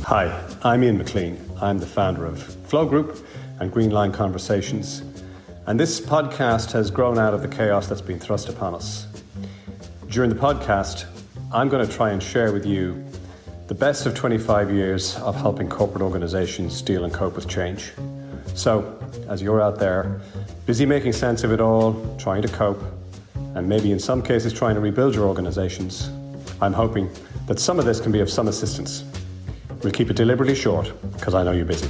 Hi, I'm McClean. I'm the founder of Flow Group and Green Line Conversations. And this podcast has grown out of the chaos that's been thrust upon us. During the podcast, I'm going to try and share with you the best of 25 years of helping corporate organizations deal and cope with change. So, as you're out there, busy making sense of it all, trying to cope, and maybe in some cases trying to rebuild your organizations, I'm hoping that some of this can be of some assistance. We'll keep it deliberately short, because I know you're busy.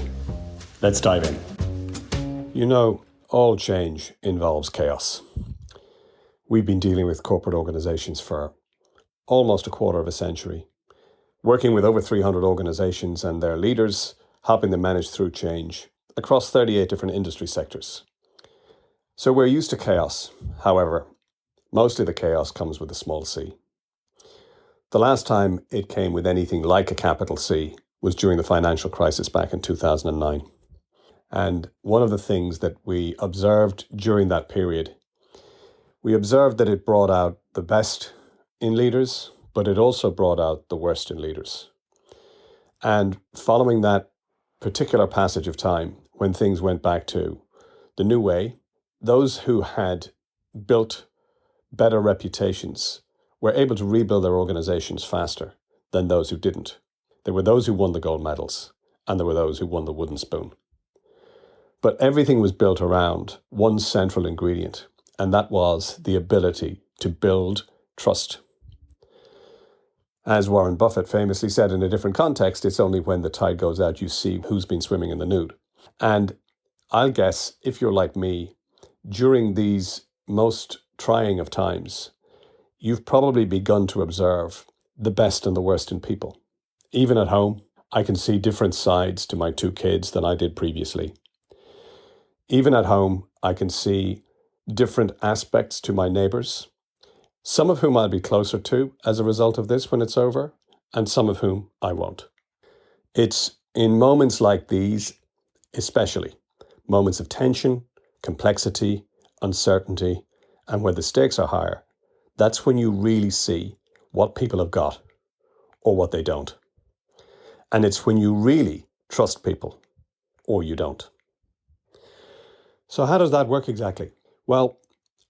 Let's dive in. You know, all change involves chaos. We've been dealing with corporate organizations for almost a quarter of a century, working with over 300 organizations and their leaders, helping them manage through change across 38 different industry sectors. So we're used to chaos. However, mostly the chaos comes with a small c. The last time it came with anything like a capital C was during the financial crisis back in 2009. And one of the things that we observed during that period, we observed that it brought out the best in leaders, but it also brought out the worst in leaders. And following that particular passage of time, when things went back to the new way, those who had built better reputations were able to rebuild their organizations faster than those who didn't. There were those who won the gold medals, and there were those who won the wooden spoon. But everything was built around one central ingredient, and that was the ability to build trust. As Warren Buffett famously said in a different context, it's only when the tide goes out you see who's been swimming in the nude. And I'll guess, if you're like me, during these most trying of times, you've probably begun to observe the best and the worst in people. Even at home, I can see different sides to my two kids than I did previously. Even at home, I can see different aspects to my neighbours, some of whom I'll be closer to as a result of this when it's over, and some of whom I won't. It's in moments like these, especially moments of tension, complexity, uncertainty, and where the stakes are higher, that's when you really see what people have got or what they don't. And it's when you really trust people or you don't. So how does that work exactly? Well,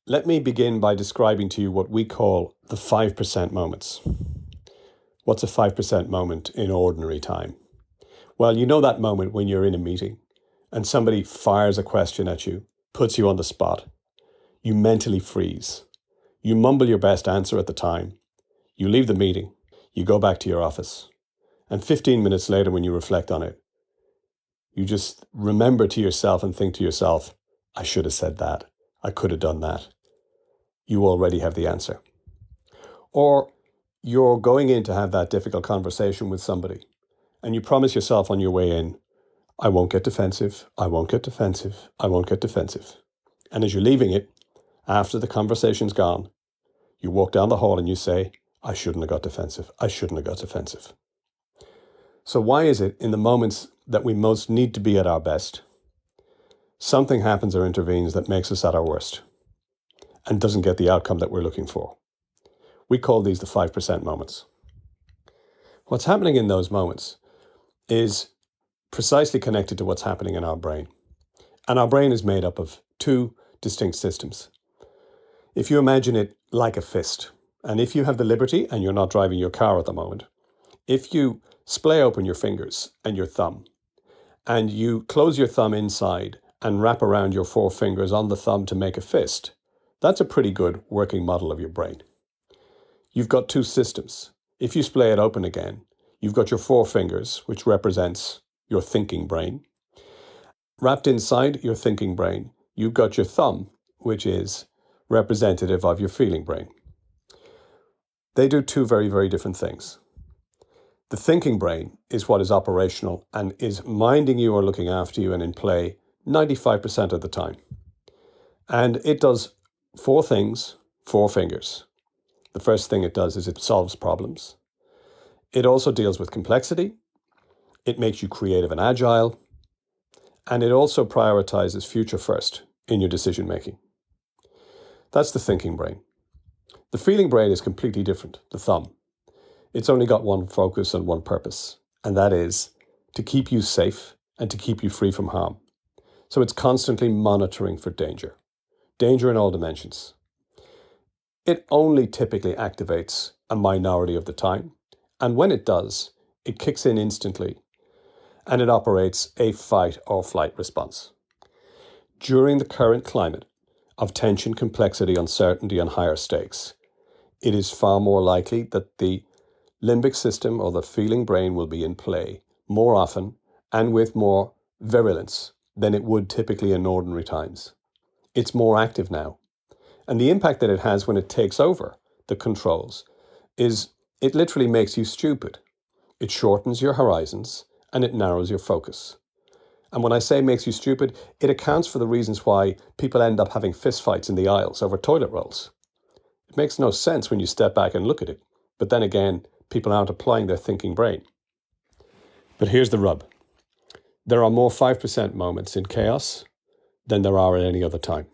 let me begin by describing to you what we call the 5% moments. What's a 5% moment in ordinary time? Well, you know that moment when you're in a meeting and somebody fires a question at you, puts you on the spot. You mentally freeze. You mumble your best answer at the time. You leave the meeting. You go back to your office. And 15 minutes later, when you reflect on it, you just remember to yourself and think to yourself, I should have said that. I could have done that. You already have the answer. Or you're going in to have that difficult conversation with somebody, and you promise yourself on your way in, I won't get defensive. I won't get defensive. I won't get defensive. And as you're leaving it, after the conversation's gone, you walk down the hall and you say, I shouldn't have got defensive. I shouldn't have got defensive. So why is it in the moments that we most need to be at our best, something happens or intervenes that makes us at our worst and doesn't get the outcome that we're looking for? We call these the 5% moments. What's happening in those moments is precisely connected to what's happening in our brain. And our brain is made up of two distinct systems. If you imagine it like a fist, and if you have the liberty and you're not driving your car at the moment, if you splay open your fingers and your thumb, and you close your thumb inside and wrap around your four fingers on the thumb to make a fist, that's a pretty good working model of your brain. You've got two systems. If you splay it open again, you've got your four fingers, which represents your thinking brain. Wrapped inside your thinking brain, you've got your thumb, which is representative of your feeling brain. They do two very, very different things. The thinking brain is what is operational and is minding you or looking after you and in play 95% of the time. And it does four things, four fingers. The first thing it does is it solves problems. It also deals with complexity. It makes you creative and agile. And it also prioritizes future first in your decision making. That's the thinking brain. The feeling brain is completely different, the thumb. It's only got one focus and one purpose, and that is to keep you safe and to keep you free from harm. So it's constantly monitoring for danger in all dimensions. It only typically activates a minority of the time, and when it does, it kicks in instantly, and it operates a fight or flight response. During the current climate of tension, complexity, uncertainty, and higher stakes, it is far more likely that the limbic system or the feeling brain will be in play more often and with more virulence than it would typically in ordinary times. It's more active now. And the impact that it has when it takes over the controls is it literally makes you stupid. It shortens your horizons and it narrows your focus. And when I say makes you stupid, it accounts for the reasons why people end up having fistfights in the aisles over toilet rolls. It makes no sense when you step back and look at it. But then again, people aren't applying their thinking brain. But here's the rub. There are more 5% moments in chaos than there are at any other time.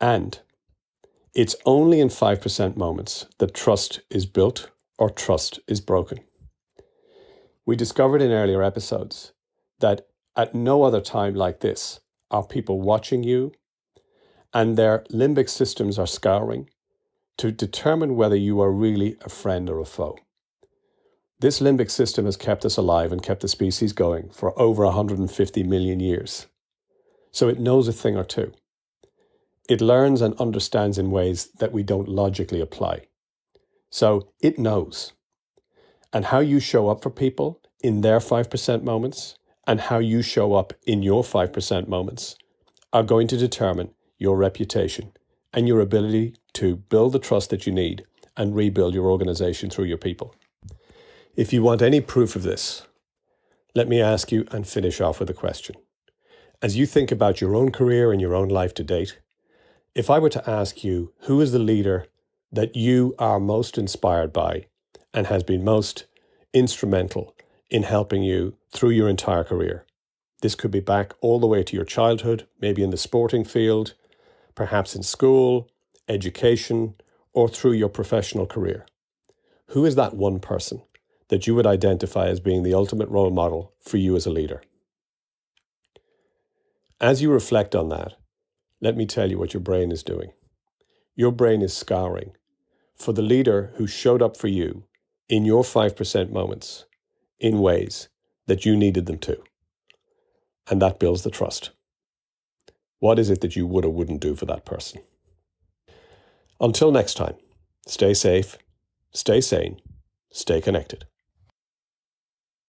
And it's only in 5% moments that trust is built or trust is broken. We discovered in earlier episodes that at no other time like this are people watching you and their limbic systems are scouring to determine whether you are really a friend or a foe. This limbic system has kept us alive and kept the species going for over 150 million years. So it knows a thing or two. It learns and understands in ways that we don't logically apply. So it knows. And how you show up for people in their 5% moments and how you show up in your 5% moments are going to determine your reputation and your ability to build the trust that you need and rebuild your organization through your people. If you want any proof of this, let me ask you and finish off with a question. As you think about your own career and your own life to date, if I were to ask you who is the leader that you are most inspired by and has been most instrumental in helping you through your entire career, this could be back all the way to your childhood, maybe in the sporting field, perhaps in school, education, or through your professional career. Who is that one person that you would identify as being the ultimate role model for you as a leader? As you reflect on that, let me tell you what your brain is doing. Your brain is scouring for the leader who showed up for you in your 5% moments in ways that you needed them to. And that builds the trust. What is it that you would or wouldn't do for that person? Until next time, stay safe, stay sane, stay connected.